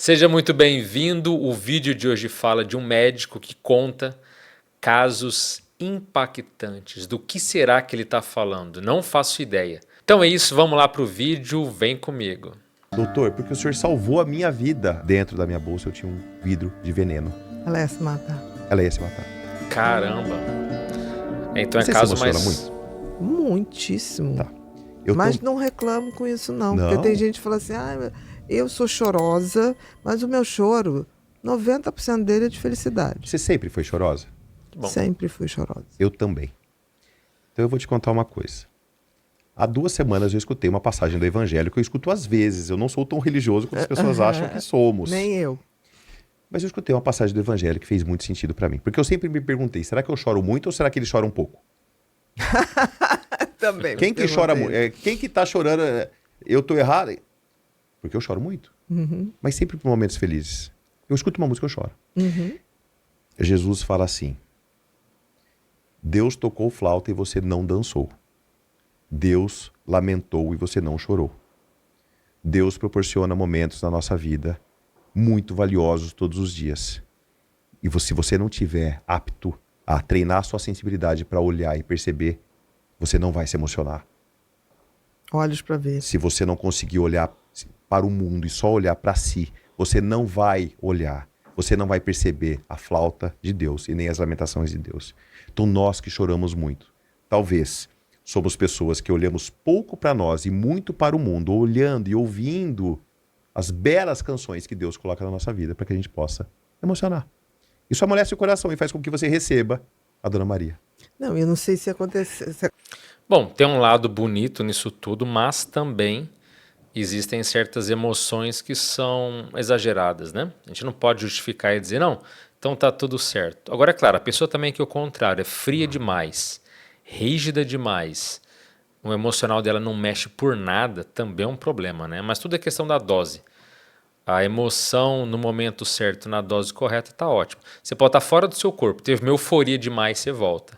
Seja muito bem-vindo. O vídeo de hoje fala de um médico que conta casos impactantes. Do que será que ele está falando? Não faço ideia. Então é isso, vamos lá para o vídeo, vem comigo. Doutor, porque o senhor salvou a minha vida. Dentro da minha bolsa eu tinha um vidro de veneno. Ela ia se matar. Ela ia se matar. Caramba. Então Você é caso se emociona mais... muito? Muitíssimo. Tá. Mas não reclamo com isso não. Não? Porque tem gente que fala assim, eu sou chorosa, mas o meu choro, 90% dele é de felicidade. Você sempre foi chorosa? Bom. Sempre fui chorosa. Eu também. Então eu vou te contar uma coisa. Há 2 semanas eu escutei uma passagem do Evangelho que eu escuto às vezes. Eu não sou tão religioso quanto as pessoas acham que somos. Nem eu. Mas eu escutei uma passagem do Evangelho que fez muito sentido pra mim. Porque eu sempre me perguntei, será que eu choro muito ou será que ele chora um pouco? Também. Quem que chora muito? Quem que tá chorando? Eu tô errado? Porque eu choro muito. Uhum. Mas sempre por momentos felizes. Eu escuto uma música e eu choro. Uhum. Jesus fala assim: Deus tocou flauta e você não dançou. Deus lamentou e você não chorou. Deus proporciona momentos na nossa vida muito valiosos todos os dias. E se você não tiver apto a treinar sua sensibilidade para olhar e perceber, você não vai se emocionar. Olhos para ver. Se você não conseguir olhar para o mundo e só olhar para si, você não vai olhar. Você não vai perceber a flauta de Deus e nem as lamentações de Deus. Então nós que choramos muito, talvez somos pessoas que olhamos pouco para nós e muito para o mundo, olhando e ouvindo as belas canções que Deus coloca na nossa vida para que a gente possa emocionar. Isso amolece o coração e faz com que você receba a Dona Maria. Não, eu não sei se aconteceu. Bom, tem um lado bonito nisso tudo, mas também existem certas emoções que são exageradas, né? A gente não pode justificar e dizer, não, então tá tudo certo. Agora, é claro, a pessoa também que é o contrário, é fria demais, rígida demais, o emocional dela não mexe por nada, também é um problema, né? Mas tudo é questão da dose. A emoção no momento certo, na dose correta, tá ótimo. Você pode estar fora do seu corpo, teve uma euforia demais, você volta.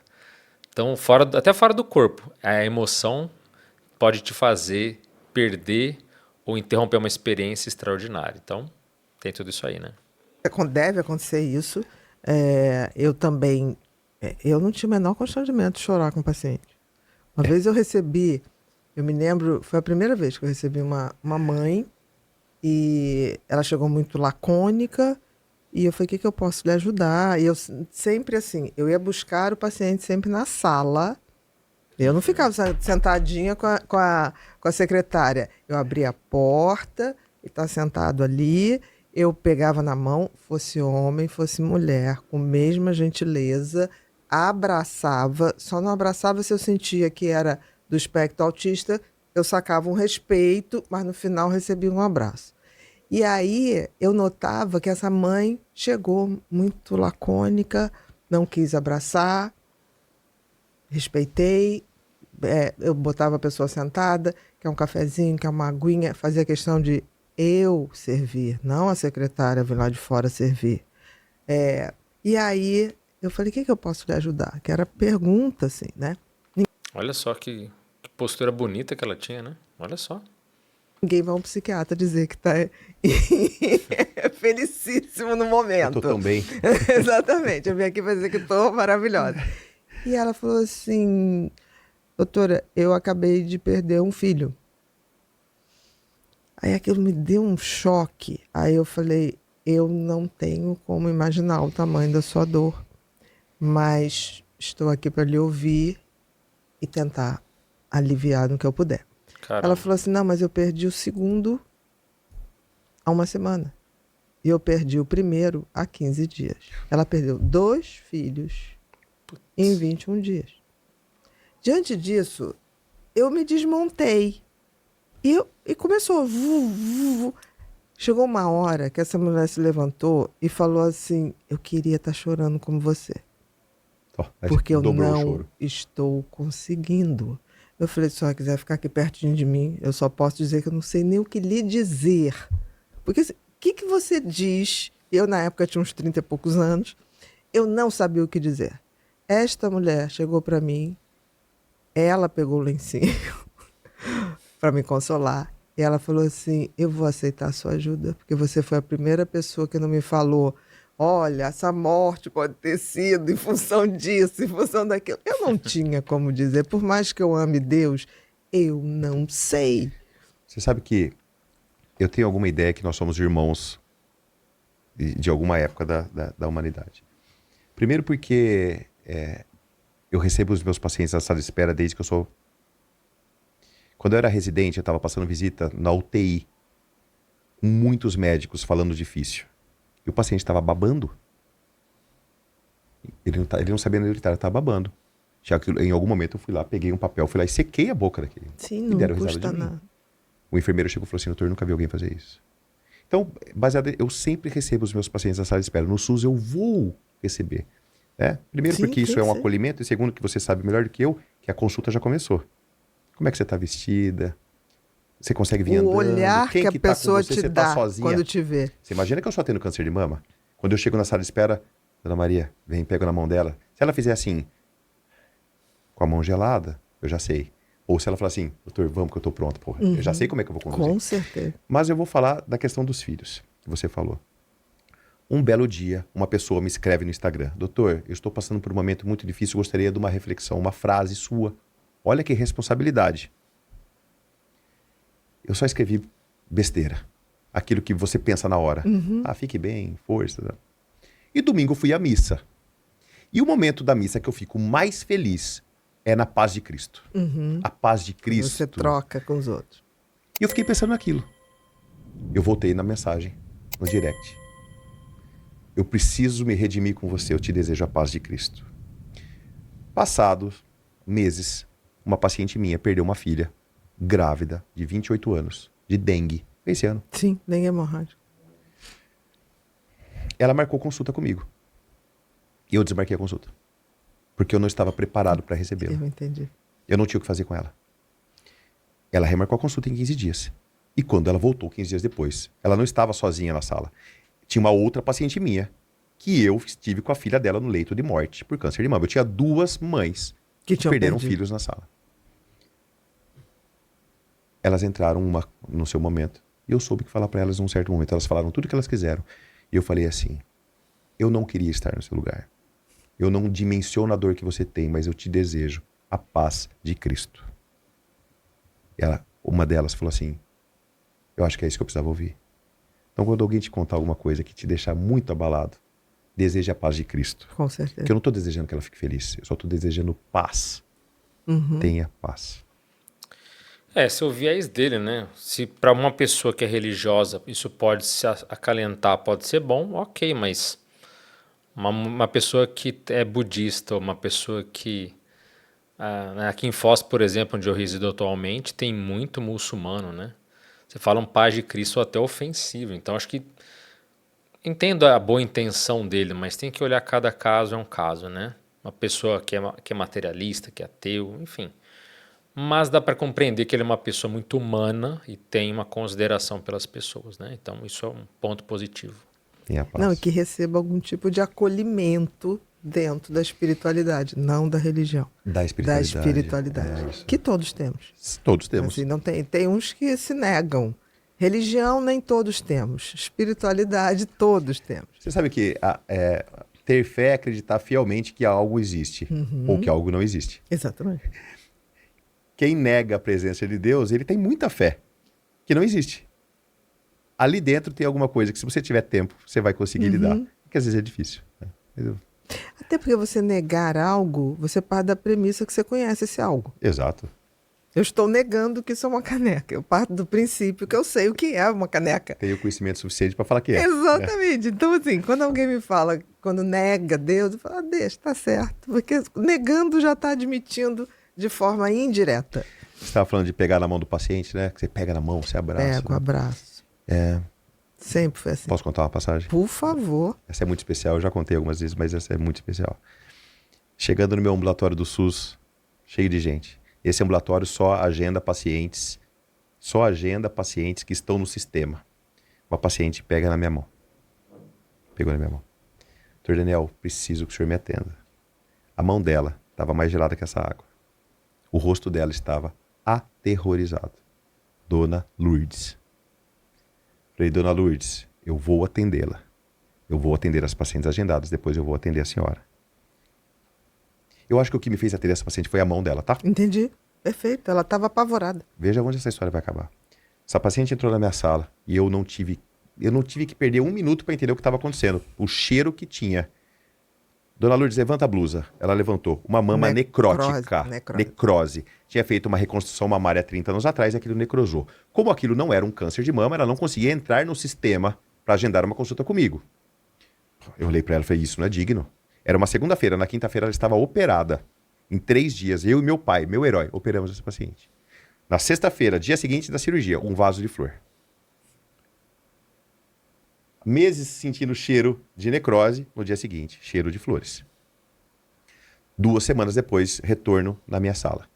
Então, até fora do corpo, a emoção pode te fazer perder ou interromper uma experiência extraordinária. Então, tem tudo isso aí, né? Deve acontecer isso. Eu também... eu não tinha o menor constrangimento de chorar com o paciente. Uma vez eu me lembro, foi a primeira vez que eu recebi uma mãe e ela chegou muito lacônica e eu falei, o que eu posso lhe ajudar? E eu sempre assim, eu ia buscar o paciente sempre na sala. Eu não ficava sentadinha com a secretária. Eu abria a porta, ele estava sentado ali, eu pegava na mão, fosse homem, fosse mulher, com a mesma gentileza, abraçava, só não abraçava se eu sentia que era do espectro autista, eu sacava um respeito, mas no final recebia um abraço. E aí eu notava que essa mãe chegou muito lacônica, não quis abraçar, respeitei, eu botava a pessoa sentada, quer um cafezinho, quer uma aguinha, fazia questão de eu servir, não a secretária vir lá de fora servir. E aí eu falei, o que eu posso lhe ajudar? Que era pergunta, assim, né? Olha só que postura bonita que ela tinha, né? Olha só. Ninguém vai a um psiquiatra dizer que está felicíssimo no momento. Eu tô tão bem. Exatamente, eu vim aqui para dizer que estou maravilhosa. E ela falou assim, doutora, eu acabei de perder um filho. Aí aquilo me deu um choque. Aí eu falei, eu não tenho como imaginar o tamanho da sua dor, mas estou aqui para lhe ouvir e tentar aliviar no que eu puder. Caramba. Ela falou assim, não, mas eu perdi o segundo há 1 semana. E eu perdi o primeiro há 15 dias. Ela perdeu 2 filhos em 21 dias. Diante disso, eu me desmontei. E começou. Chegou uma hora que essa mulher se levantou e falou assim, eu queria estar chorando como você. Porque eu não estou conseguindo. Eu falei, se ela quiser ficar aqui pertinho de mim, eu só posso dizer que eu não sei nem o que lhe dizer. Porque o que você diz? Eu, na época, tinha uns 30 e poucos anos. Eu não sabia o que dizer. Esta mulher chegou para mim, ela pegou o lencinho para me consolar E ela falou assim, eu vou aceitar a sua ajuda, porque você foi a primeira pessoa que não me falou, olha, essa morte pode ter sido em função disso, em função daquilo. Eu não tinha como dizer, por mais que eu ame Deus, eu não sei. Você sabe que eu tenho alguma ideia que nós somos irmãos de alguma época da humanidade. Primeiro porque eu recebo os meus pacientes na sala de espera desde que eu sou... Quando eu era residente, eu estava passando visita na UTI, com muitos médicos falando difícil. E o paciente estava babando. Ele não sabia onde ele estava babando. Já que em algum momento eu fui lá, peguei um papel, fui lá e sequei a boca daquele. Sim, E não deram risada custa de mim. nada. O enfermeiro chegou e falou assim, doutor, eu nunca vi alguém fazer isso. Então, eu sempre recebo os meus pacientes na sala de espera. No SUS eu vou receber. Né? Primeiro Sim, porque isso sim, é um sim. acolhimento, e segundo que você sabe melhor do que eu, que a consulta já começou. Como é que você está vestida? Você consegue vir O andando? olhar Quem que a que tá com pessoa você? te Você tá dá sozinha? quando te vê. Você imagina que eu só tendo câncer de mama? Quando eu chego na sala de espera, Dona Maria, vem, pego na mão dela. Se ela fizer assim, com a mão gelada, eu já sei. Ou se ela falar assim, doutor, vamos que eu tô pronto, porra. Eu já sei como é que eu vou conduzir. Com certeza. Mas eu vou falar da questão dos filhos, que você falou. Um belo dia, uma pessoa me escreve no Instagram, doutor, eu estou passando por um momento muito difícil, gostaria de uma reflexão, uma frase sua. Olha que responsabilidade. Eu só escrevi besteira. Aquilo que você pensa na hora. Ah, fique bem, força. E domingo eu fui à missa. E o momento da missa que eu fico mais feliz é na paz de Cristo. A paz de Cristo. Você troca com os outros. E eu fiquei pensando naquilo. Eu voltei na mensagem, no direct. Eu preciso me redimir com você, eu te desejo a paz de Cristo. Passados meses, uma paciente minha perdeu uma filha, grávida, de 28 anos, de dengue, esse ano. Sim, nem hemorrágico. Ela marcou consulta comigo. E eu desmarquei a consulta. Porque eu não estava preparado para recebê-la. Eu entendi. Eu não tinha o que fazer com ela. Ela remarcou a consulta em 15 dias. E quando ela voltou 15 dias depois, ela não estava sozinha na sala. Tinha uma outra paciente minha, que eu estive com a filha dela no leito de morte por câncer de mama. Eu tinha duas mães Que que tinham perderam perdido. filhos na sala. Elas entraram uma no seu momento. E eu soube que falar para elas num certo momento. Elas falaram tudo o que elas quiseram. E eu falei assim, eu não queria estar no seu lugar. Eu não dimensiono a dor que você tem, mas eu te desejo a paz de Cristo. Uma delas falou assim, eu acho que é isso que eu precisava ouvir. Então, quando alguém te contar alguma coisa que te deixar muito abalado, deseje a paz de Cristo. Com certeza. Porque eu não estou desejando que ela fique feliz, eu só estou desejando paz. Tenha paz. Se o viés dele, né? Se para uma pessoa que é religiosa isso pode se acalentar, pode ser bom, ok, mas uma pessoa que é budista, uma pessoa que... aqui em Foz, por exemplo, onde eu resido atualmente, tem muito muçulmano, né? Você fala um paz de Cristo até ofensivo. Então, acho que entendo a boa intenção dele, mas tem que olhar cada caso, é um caso, né? Uma pessoa que é materialista, que é ateu, enfim. Mas dá para compreender que ele é uma pessoa muito humana e tem uma consideração pelas pessoas, né? Então, isso é um ponto positivo. Tenha paz. Não, e que receba algum tipo de acolhimento dentro da espiritualidade, não da religião. Da espiritualidade. Da espiritualidade. É isso. Que todos temos. Todos temos. Assim, não tem uns que se negam. Religião nem todos temos. Espiritualidade todos temos. Você sabe que ter fé é acreditar fielmente que algo existe ou que algo não existe. Exatamente. Quem nega a presença de Deus, ele tem muita fé que não existe. Ali dentro tem alguma coisa que se você tiver tempo, você vai conseguir lidar. Que às vezes é difícil. Né? Até porque você negar algo, você parte da premissa que você conhece esse algo. Exato. Eu estou negando que isso é uma caneca. Eu parto do princípio que eu sei o que é uma caneca. Tenho conhecimento suficiente para falar que é. Exatamente. Então, assim, quando alguém me fala, quando nega Deus, eu falo, deixa, tá certo. Porque negando já está admitindo de forma indireta. Você estava falando de pegar na mão do paciente, né? Que você pega na mão, você abraça. Pego, abraço. Sempre foi assim. Posso contar uma passagem? Por favor. Essa é muito especial, eu já contei algumas vezes, mas essa é muito especial. Chegando no meu ambulatório do SUS, cheio de gente. Esse ambulatório só agenda pacientes que estão no sistema. Uma paciente pega na minha mão. Pegou na minha mão. Doutor Daniel, preciso que o senhor me atenda. A mão dela estava mais gelada que essa água. O rosto dela estava aterrorizado. Dona Lourdes. Falei, Dona Lourdes, eu vou atendê-la. Eu vou atender as pacientes agendadas, depois eu vou atender a senhora. Eu acho que o que me fez atender essa paciente foi a mão dela, tá? Entendi. Perfeito. Ela estava apavorada. Veja onde essa história vai acabar. Essa paciente entrou na minha sala e eu não tive que perder 1 minuto para entender o que estava acontecendo. O cheiro que tinha. Dona Lourdes, levanta a blusa. Ela levantou. Uma mama necrótica. Necrose. Tinha feito uma reconstrução mamária há 30 anos atrás e aquilo necrosou. Como aquilo não era um câncer de mama, ela não conseguia entrar no sistema para agendar uma consulta comigo. Eu olhei para ela e falei, isso não é digno. Era uma segunda-feira. Na quinta-feira ela estava operada. Em 3 dias, eu e meu pai, meu herói, operamos essa paciente. Na sexta-feira, dia seguinte da cirurgia, um vaso de flor. Meses sentindo cheiro de necrose, no dia seguinte, cheiro de flores. 2 semanas depois, retorno na minha sala.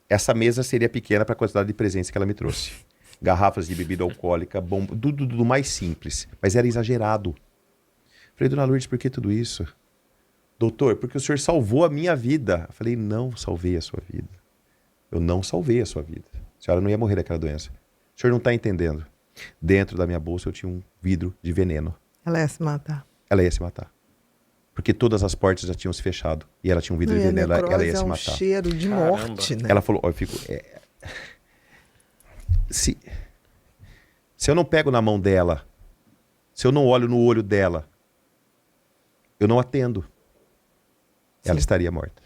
Essa mesa seria pequena para a quantidade de presentes que ela me trouxe. Garrafas de bebida alcoólica, tudo do mais simples, mas era exagerado. Falei, Dona Lourdes, por que tudo isso? Doutor, porque o senhor salvou a minha vida. Eu falei, não salvei a sua vida. Eu não salvei a sua vida. A senhora não ia morrer daquela doença. O senhor não está entendendo. Dentro da minha bolsa eu tinha um vidro de veneno. Ela ia se matar. Ela ia se matar. Porque todas as portas já tinham se fechado. E ela tinha um vidro de veneno. Ela ia se matar. É um cheiro de morte, né? Ela falou, ó, eu fico... Se eu não pego na mão dela, se eu não olho no olho dela, eu não atendo. Ela estaria morta.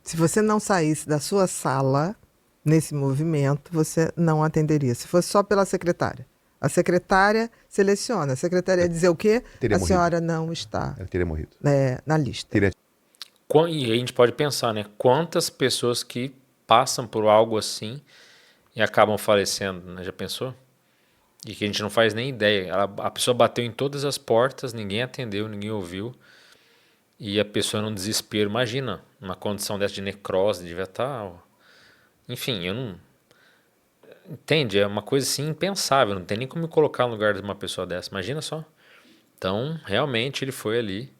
Se você não saísse da sua sala, nesse movimento, você não atenderia. Se fosse só pela secretária. A secretária seleciona. A secretária ia dizer o quê? Teria a morrido. Senhora não está Ela teria morrido. Na lista. Teria... E a gente pode pensar, né? Quantas pessoas que passam por algo assim e acabam falecendo, né? Já pensou? E que a gente não faz nem ideia. A pessoa bateu em todas as portas, ninguém atendeu, ninguém ouviu. E a pessoa num desespero. Imagina, uma condição dessa de necrose, devia estar... Enfim, eu não... Entende? É uma coisa assim impensável. Não tem nem como me colocar no lugar de uma pessoa dessa. Imagina só. Então, realmente, ele foi ali.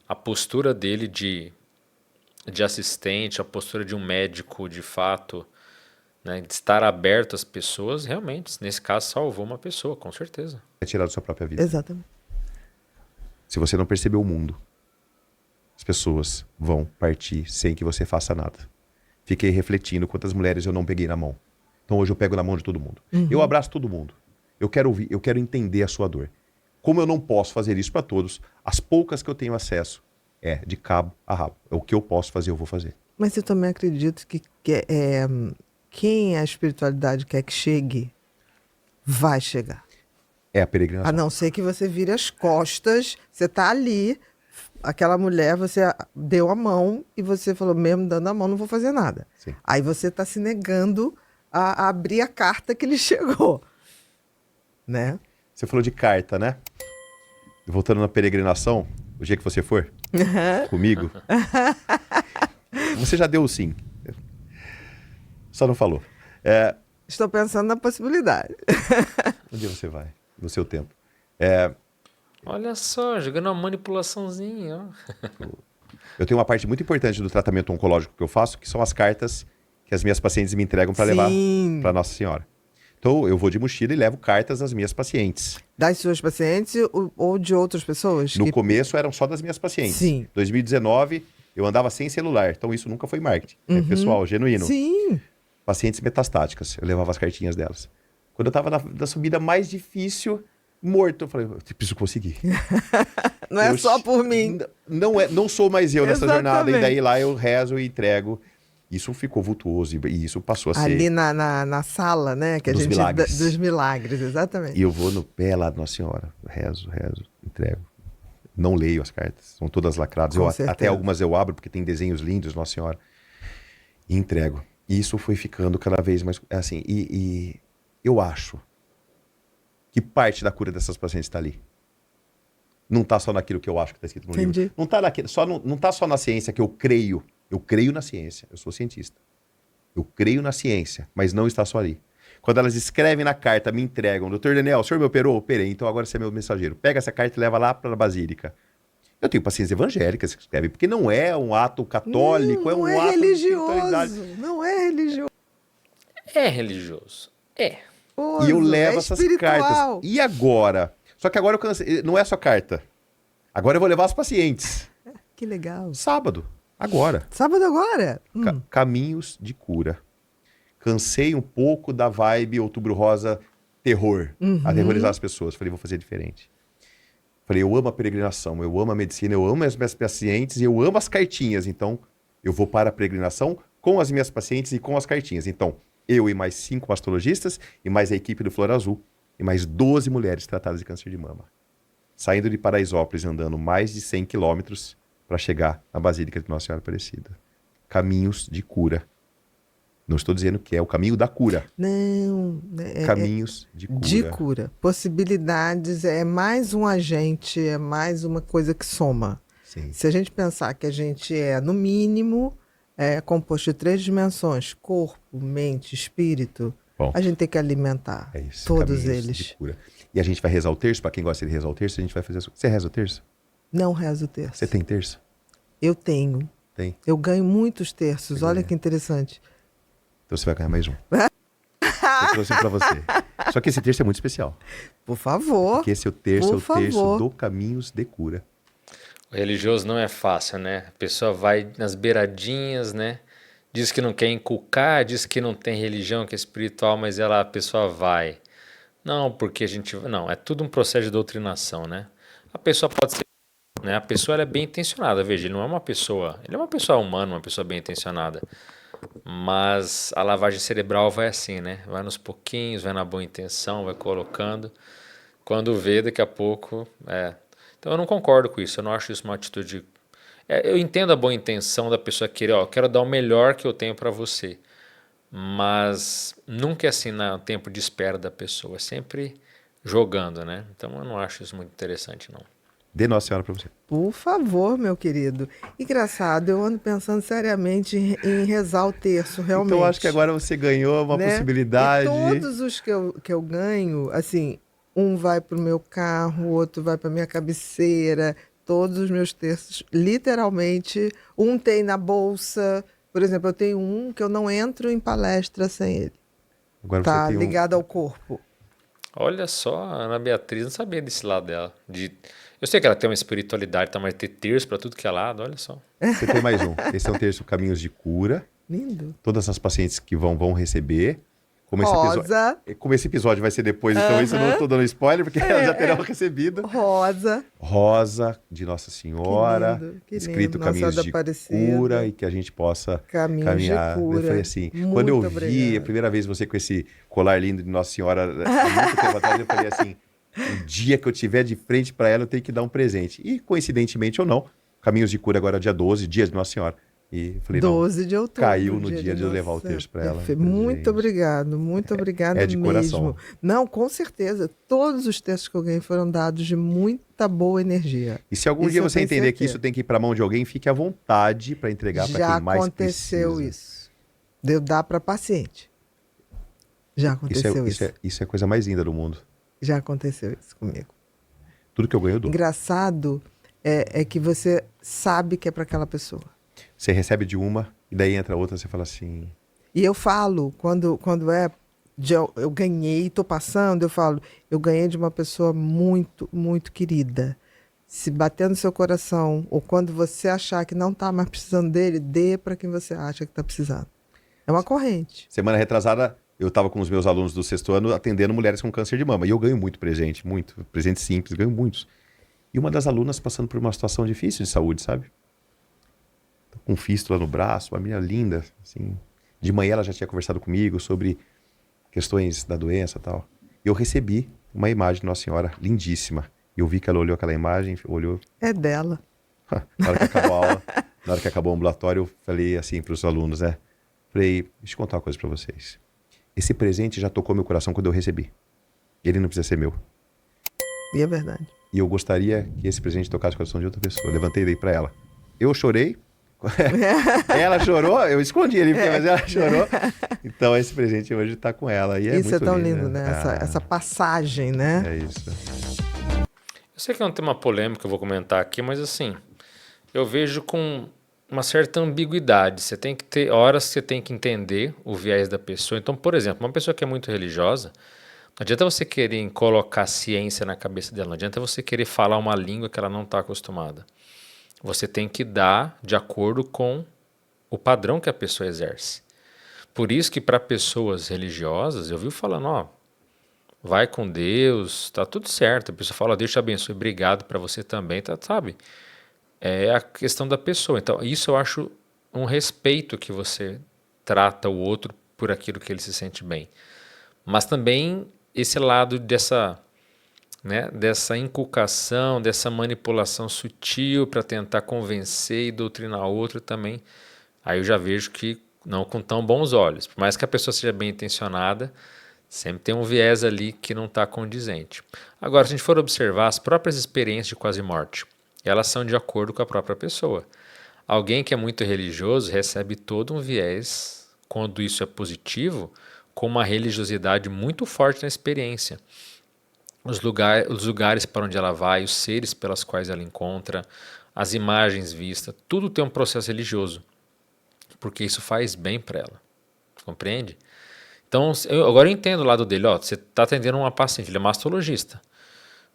A postura dele de assistente, a postura de um médico, de fato, né, de estar aberto às pessoas, realmente, nesse caso, salvou uma pessoa, com certeza. tirado sua própria vida. Exatamente. Se você não percebeu o mundo, as pessoas vão partir sem que você faça nada. Fiquei refletindo quantas mulheres eu não peguei na mão. Então hoje eu pego na mão de todo mundo. Eu abraço todo mundo. Eu quero ouvir, eu quero entender a sua dor. Como eu não posso fazer isso para todos, as poucas que eu tenho acesso é de cabo a rabo. É o que eu posso fazer, eu vou fazer. Mas eu também acredito que quem a espiritualidade quer que chegue, vai chegar. É a peregrinação. A não ser que você vire as costas, você tá ali, aquela mulher, você deu a mão e você falou, mesmo dando a mão, não vou fazer nada. Sim. Aí você está se negando a abrir a carta que ele chegou. Né? Você falou de carta, né? Voltando na peregrinação, o dia que você for comigo, você já deu o sim. Só não falou. Estou pensando na possibilidade. Um dia você vai, no seu tempo. Olha só, jogando uma manipulaçãozinha. Ó. Eu tenho uma parte muito importante do tratamento oncológico que eu faço, que são as cartas que as minhas pacientes me entregam para levar para Nossa Senhora. Então, eu vou de mochila e levo cartas das minhas pacientes. Das suas pacientes ou de outras pessoas? No começo eram só das minhas pacientes. Sim. 2019, eu andava sem celular. Então, isso nunca foi marketing. É pessoal, genuíno. Sim. Pacientes metastáticas. Eu levava as cartinhas delas. Quando eu estava na subida mais difícil, morto, eu falei, eu preciso conseguir. Não é só por mim. Não sou mais eu nessa jornada. E Exatamente. daí lá eu rezo e entrego. Isso ficou vultuoso e isso passou a ser... Ali na sala, né? Que a Dos gente milagres. Dos milagres, exatamente. E eu vou no pé lá de Nossa Senhora. Rezo, entrego. Não leio as cartas. São todas lacradas. Com certeza. Até algumas eu abro, porque tem desenhos lindos, Nossa Senhora. E entrego. E isso foi ficando cada vez mais... Assim, e eu acho que parte da cura dessas pacientes está ali. Não está só naquilo que eu acho que está escrito no livro. Não está só na ciência que eu creio. Eu creio na ciência, eu sou cientista. Eu creio na ciência, mas não está só ali. Quando elas escrevem na carta, me entregam, doutor Daniel, o senhor me operou? Operei, então agora você é meu mensageiro. Pega essa carta e leva lá para a Basílica. Eu tenho pacientes evangélicas que escrevem, porque não é um ato católico, é um ato religioso. de espiritualidade. Não é religioso. É religioso. É. Pois, E eu levo é essas espiritual. cartas. E agora? Só que agora eu cansei. Não é só carta. Agora eu vou levar os pacientes. Que legal. Sábado. Agora. Sábado agora? Caminhos de cura. Cansei um pouco da vibe Outubro Rosa terror. Aterrorizar as pessoas. Falei, vou fazer diferente. Falei, eu amo a peregrinação, eu amo a medicina, eu amo as minhas pacientes e eu amo as cartinhas. Então, eu vou para a peregrinação com as minhas pacientes e com as cartinhas. Então, eu e mais 5 mastologistas e mais a equipe do Flor Azul e mais 12 mulheres tratadas de câncer de mama. Saindo de Paraisópolis, andando mais de 100 quilômetros para chegar na Basílica de Nossa Senhora Aparecida. Caminhos de cura. Não estou dizendo que é o caminho da cura. Não. Caminhos de cura. De cura. Possibilidades é mais um agente, é mais uma coisa que soma. Sim. Se a gente pensar que a gente é, no mínimo, composto de 3 dimensões, corpo, mente, espírito, Bom, a gente tem que alimentar é isso. todos Caminhos eles. de cura. E a gente vai rezar o terço, para quem gosta de rezar o terço, a gente vai fazer... Você reza o terço? Não rezo o terço. Você tem terço? Eu tenho. Tem. Eu ganho muitos terços. Olha que interessante. Então você vai ganhar mais um. Eu trouxe um pra você. Só que esse terço é muito especial. Por favor. Porque esse é o terço, Por é o terço favor. do Caminhos de Cura. O religioso não é fácil, né? A pessoa vai nas beiradinhas, né? Diz que não quer inculcar, diz que não tem religião, que é espiritual, mas a pessoa vai. Não, porque a gente... Não, é tudo um processo de doutrinação, né? A pessoa pode ser... Né? A pessoa ela é bem intencionada, veja, ele não é uma pessoa... Ele é uma pessoa humana, uma pessoa bem intencionada. Mas a lavagem cerebral vai assim, né? Vai nos pouquinhos, vai na boa intenção, vai colocando. Quando vê, daqui a pouco... Então eu não concordo com isso, eu não acho isso uma atitude... eu entendo a boa intenção da pessoa querer, eu quero dar o melhor que eu tenho para você. Mas nunca é assim no tempo de espera da pessoa, é sempre jogando, né? Então eu não acho isso muito interessante, não. Dê Nossa Senhora pra você. Por favor, meu querido. Engraçado, eu ando pensando seriamente em rezar o terço, realmente. Então acho que agora você ganhou uma possibilidade. E todos os que eu ganho, assim, um vai pro meu carro, o outro vai pra minha cabeceira, todos os meus terços, literalmente, um tem na bolsa. Por exemplo, eu tenho um que eu não entro em palestra sem ele. Agora Tá você tem ligado ao corpo. Olha só, a Ana Beatriz não sabia desse lado dela. Eu sei que ela tem uma espiritualidade, tá, mas ter terço pra tudo que é lado, olha só. Você tem mais um. Esse é um terço Caminhos de Cura. Lindo. Todas as pacientes que vão receber. Rosa. Como esse episódio vai ser depois, então isso eu não estou dando spoiler, porque elas já terão recebido. Rosa. Rosa, de Nossa Senhora, que escrito lindo. Caminhos Nossa de Aparecida. Cura, e que a gente possa Caminhos caminhar. de cura. Eu falei assim, Muito quando eu vi obrigada. a primeira vez você com esse colar lindo de Nossa Senhora, há muito tempo atrás, eu falei assim, o dia que eu tiver de frente para ela, eu tenho que dar um presente. E, coincidentemente ou não, Caminhos de Cura agora é dia 12, dia de Nossa Senhora. E falei, 12 de outubro. caiu no dia de eu levar o Nossa, terço para ela. Muito Gente, obrigado, muito obrigado é de mesmo. coração. Não, com certeza. Todos os textos que eu ganhei foram dados de muita boa energia. E se algum Isso dia eu você tenho entender que certeza. isso tem que ir para a mão de alguém, fique à vontade para entregar para Já quem mais aconteceu precisa. isso. De eu dar para paciente. Já aconteceu isso. Isso é a coisa mais linda do mundo. Já aconteceu isso comigo. Tudo que eu ganho, eu dou. Engraçado é que você sabe que é para aquela pessoa. Você recebe de uma, e daí entra outra, você fala assim... E eu falo, quando eu ganhei, estou passando, eu falo, eu ganhei de uma pessoa muito, muito querida. Se bater no seu coração, ou quando você achar que não está mais precisando dele, dê para quem você acha que está precisando. É uma corrente. Semana retrasada, eu estava com os meus alunos do 6º ano atendendo mulheres com câncer de mama. E eu ganho muito presente, muito. Presente simples, ganho muitos. E uma das alunas passando por uma situação difícil de saúde, sabe? Com fístula no braço, uma menina linda, assim. De manhã ela já tinha conversado comigo sobre questões da doença e tal. E eu recebi uma imagem de Nossa Senhora lindíssima. E eu vi que ela olhou aquela imagem, olhou... É dela. Na hora que acabou a aula, na hora que acabou o ambulatório, eu falei assim para os alunos, né? Falei, deixa eu contar uma coisa para vocês. Esse presente já tocou meu coração quando eu recebi. Ele não precisa ser meu. E é verdade. E eu gostaria que esse presente tocasse o coração de outra pessoa. Eu levantei e dei para ela. Eu chorei. Ela chorou, eu escondi ele, mas ela chorou. Então esse presente hoje está com ela. E é Isso muito é tão lindo, né? Ah, Essa passagem, né? É isso. Eu sei que é um tema polêmico que eu vou comentar aqui, mas assim, eu vejo com uma certa ambiguidade. Você tem que ter horas que você tem que entender o viés da pessoa. Então, por exemplo, uma pessoa que é muito religiosa, não adianta você querer colocar ciência na cabeça dela, não adianta você querer falar uma língua que ela não está acostumada. Você tem que dar de acordo com o padrão que a pessoa exerce. Por isso que para pessoas religiosas, eu vivo falando, ó, vai com Deus, tá tudo certo. A pessoa fala, Deus te abençoe, obrigado para você também, tá, sabe? É a questão da pessoa. Então, isso eu acho um respeito que você trata o outro por aquilo que ele se sente bem. Mas também esse lado dessa, né, dessa inculcação, dessa manipulação sutil para tentar convencer e doutrinar o outro também, aí eu já vejo que não com tão bons olhos. Por mais que a pessoa seja bem intencionada, sempre tem um viés ali que não está condizente. Agora, se a gente for observar as próprias experiências de quase morte, elas são de acordo com a própria pessoa. Alguém que é muito religioso recebe todo um viés, quando isso é positivo, com uma religiosidade muito forte na experiência. Os lugares para onde ela vai, os seres pelos quais ela encontra, as imagens vistas, tudo tem um processo religioso, porque isso faz bem para ela. Compreende? Então, agora eu entendo o lado dele. Ó, você está atendendo uma paciente, ele é mastologista.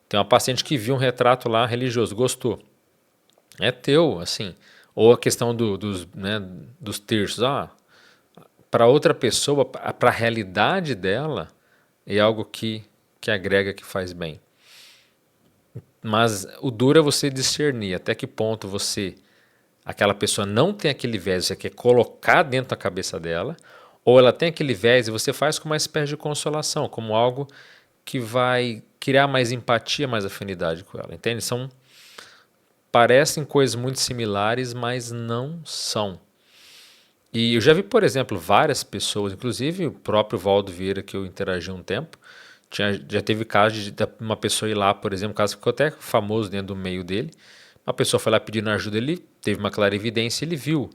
Tem uma paciente que viu um retrato lá religioso, gostou. É teu, assim. Ou a questão dos terços. Para outra pessoa, para a realidade dela, é algo que agrega, que faz bem. Mas o duro é você discernir até que ponto aquela pessoa não tem aquele viés, você quer colocar dentro da cabeça dela, ou ela tem aquele viés e você faz com uma espécie de consolação, como algo que vai criar mais empatia, mais afinidade com ela, entende? Parecem coisas muito similares, mas não são. E eu já vi, por exemplo, várias pessoas, inclusive o próprio Valdo Vieira, que eu interagi um tempo, já teve caso de uma pessoa ir lá, por exemplo, um caso que ficou até famoso dentro do meio dele, uma pessoa foi lá pedindo ajuda, ele teve uma clarividência, ele viu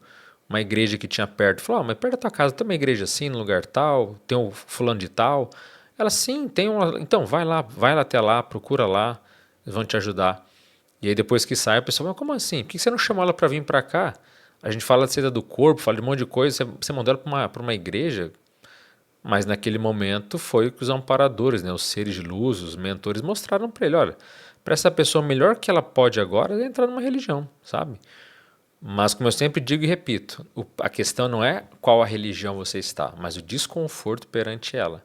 uma igreja que tinha perto, falou, mas perto da tua casa tem uma igreja assim, no lugar tal, tem um fulano de tal. Ela, sim, tem uma. Então, vai lá até lá, procura lá, eles vão te ajudar. E aí depois que sai, a pessoa, mas como assim? Por que você não chamou ela para vir para cá? A gente fala de seda do corpo, fala de um monte de coisa, você mandou ela para uma igreja, mas naquele momento foi o que os amparadores, né, os seres de luz, os mentores mostraram para ele, olha, para essa pessoa o melhor que ela pode agora é entrar numa religião, sabe? Mas como eu sempre digo e repito, a questão não é qual a religião você está, mas o desconforto perante ela.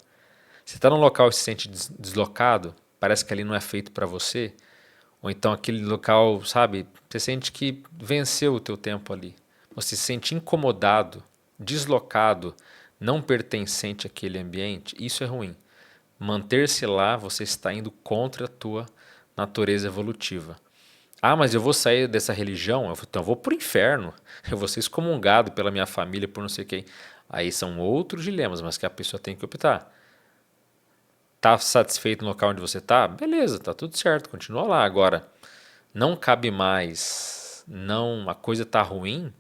Você está num local e se sente deslocado, parece que ali não é feito para você, ou então aquele local, sabe, você sente que venceu o teu tempo ali. Você se sente incomodado, deslocado, não pertencente àquele ambiente, isso é ruim. Manter-se lá, você está indo contra a tua natureza evolutiva. Ah, mas eu vou sair dessa religião? Então eu vou para o inferno. Eu vou ser excomungado pela minha família, por não sei quem. Aí são outros dilemas, mas que a pessoa tem que optar. Tá satisfeito no local onde você tá? Beleza, tá tudo certo, continua lá. Agora, não cabe mais, não, a coisa tá ruim,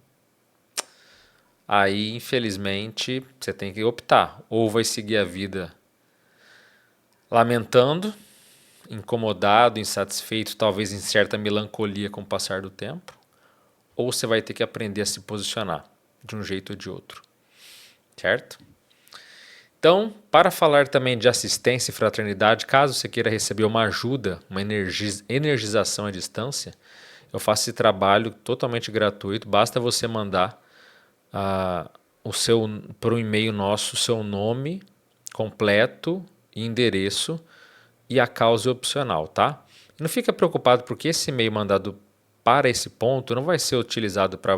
aí infelizmente você tem que optar. Ou vai seguir a vida lamentando, incomodado, insatisfeito, talvez em certa melancolia com o passar do tempo, ou você vai ter que aprender a se posicionar de um jeito ou de outro, certo? Então, para falar também de assistência e fraternidade, caso você queira receber uma ajuda, uma energização à distância, eu faço esse trabalho totalmente gratuito, basta você mandar para um e-mail nosso o seu nome completo e endereço e a causa opcional, tá? E não fica preocupado porque esse e-mail mandado para esse ponto não vai ser utilizado para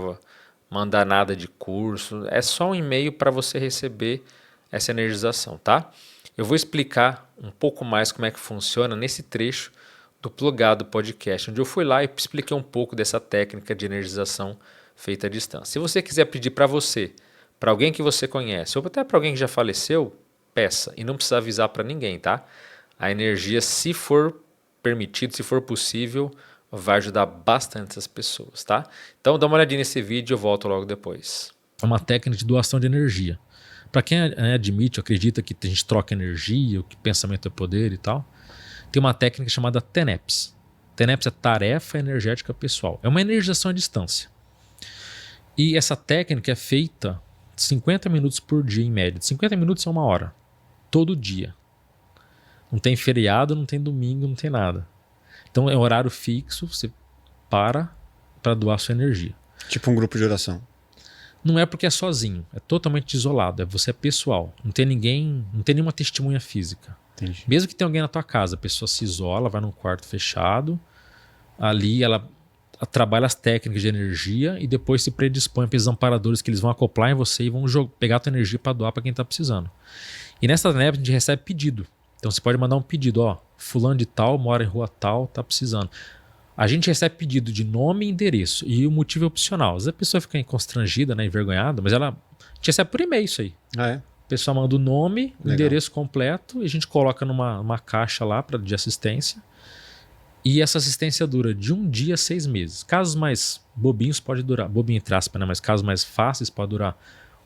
mandar nada de curso, é só um e-mail para você receber essa energização, tá? Eu vou explicar um pouco mais como é que funciona nesse trecho do Plugado Podcast, onde eu fui lá e expliquei um pouco dessa técnica de energização feita à distância. Se você quiser pedir para você, para alguém que você conhece, ou até para alguém que já faleceu, peça e não precisa avisar para ninguém, tá? A energia, se for permitido, se for possível, vai ajudar bastante essas pessoas, tá? Então dá uma olhadinha nesse vídeo e eu volto logo depois. É uma técnica de doação de energia. Para quem admite, acredita que a gente troca energia, que pensamento é poder e tal, tem uma técnica chamada TENEPS. TENEPS é tarefa energética pessoal. É uma energização à distância. E essa técnica é feita 50 minutos por dia, em média. 50 minutos é 1 hora. Todo dia. Não tem feriado, não tem domingo, não tem nada. Então é um horário fixo, você para doar sua energia. Tipo um grupo de oração. Não é porque é sozinho, é totalmente isolado, você é pessoal. Não tem ninguém, não tem nenhuma testemunha física. Entendi. Mesmo que tenha alguém na tua casa, a pessoa se isola, vai num quarto fechado, ali ela trabalha as técnicas de energia e depois se predispõe para esses amparadores que eles vão acoplar em você e vão pegar a tua energia para doar para quem está precisando. E nessa época a gente recebe pedido. Então você pode mandar um pedido, ó, fulano de tal, mora em rua tal, tá precisando. A gente recebe pedido de nome e endereço e o motivo é opcional. Às vezes a pessoa fica constrangida, né, envergonhada, mas a gente recebe por e-mail isso aí. Ah, é? O pessoal manda o nome, o Legal. endereço completo e a gente coloca numa caixa lá de assistência. E essa assistência dura de 1 dia a 6 meses. Casos mais bobinhos pode durar, bobinho entre aspas, né? Mas casos mais fáceis pode durar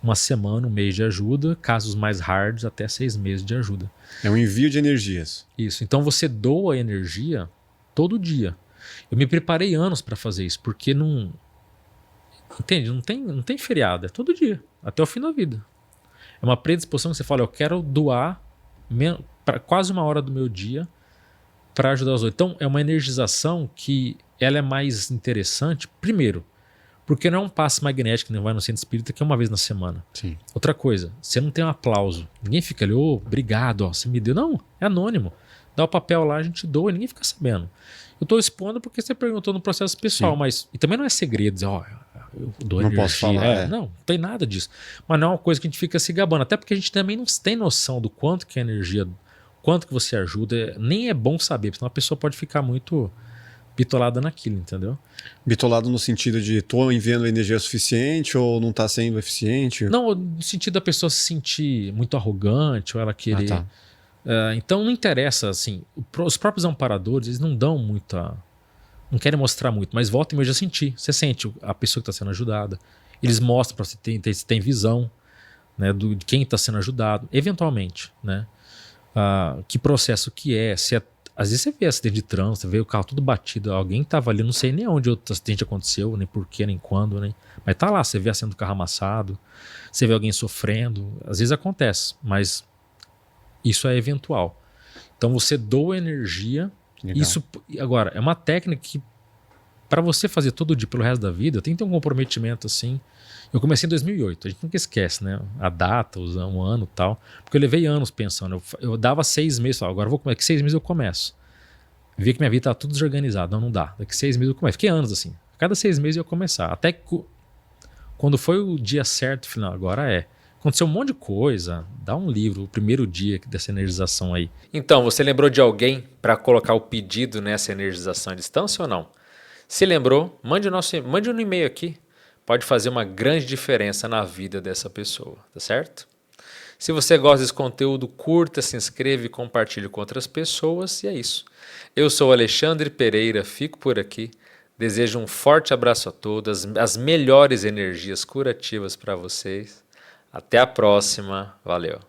1 semana, 1 mês de ajuda. Casos mais hards até 6 meses de ajuda. É um envio de energias. Isso. Então você doa energia todo dia. Eu me preparei anos para fazer isso, porque não... Entende? Não tem feriado, é todo dia, até o fim da vida. É uma predisposição que você fala, eu quero doar quase 1 hora do meu dia para ajudar os outros. Então, é uma energização que ela é mais interessante, primeiro, porque não é um passe magnético que não vai no centro espírita, que é 1 vez na semana. Sim. Outra coisa, você não tem um aplauso. Ninguém fica ali, obrigado, ó, você me deu. Não, é anônimo. Dá o papel lá, a gente doa e ninguém fica sabendo. Eu estou expondo porque você perguntou no processo pessoal, Sim. mas... E também não é segredo, dizer, ó, eu dou Não energia. posso falar, Não tem nada disso. Mas não é uma coisa que a gente fica se gabando. Até porque a gente também não tem noção do quanto que é energia, quanto que você ajuda. Nem é bom saber, porque senão a pessoa pode ficar muito bitolada naquilo, entendeu? Bitolado no sentido de tô enviando energia suficiente ou não tá sendo eficiente? Não, no sentido da pessoa se sentir muito arrogante ou ela querer... Ah, tá. Então não interessa, assim, os próprios amparadores, eles não dão muita... Não querem mostrar muito, mas volta e meia eu já senti. Você sente a pessoa que está sendo ajudada. Eles mostram para você se tem visão, né, de quem está sendo ajudado, eventualmente, né? Que processo que é, se é... Às vezes você vê acidente de trânsito, você vê o carro tudo batido, alguém estava ali, não sei nem onde o acidente aconteceu, nem porquê, nem quando, nem... Mas tá lá, você vê a cena do carro amassado, você vê alguém sofrendo, às vezes acontece, mas isso é eventual. Então você doa energia. Legal. Isso, agora, é uma técnica que para você fazer todo dia pelo resto da vida, tem que ter um comprometimento assim. Eu comecei em 2008, a gente nunca esquece, né? A data, um ano e tal. Porque eu levei anos pensando. Eu dava 6 meses, falava, agora daqui 6 meses eu começo. Vi que minha vida estava tudo desorganizada. Não dá. Daqui 6 meses eu começo. Fiquei anos assim. A cada 6 meses eu ia começar. Até que quando foi o dia certo, final, agora é. Aconteceu um monte de coisa. Dá um livro, o primeiro dia dessa energização aí. Então, você lembrou de alguém para colocar o pedido nessa energização à distância ou não? Se lembrou, mande um e-mail aqui. Pode fazer uma grande diferença na vida dessa pessoa, tá certo? Se você gosta desse conteúdo, curta, se inscreva e compartilhe com outras pessoas. E é isso. Eu sou Alexandre Pereira, fico por aqui. Desejo um forte abraço a todos, as melhores energias curativas para vocês. Até a próxima. Valeu.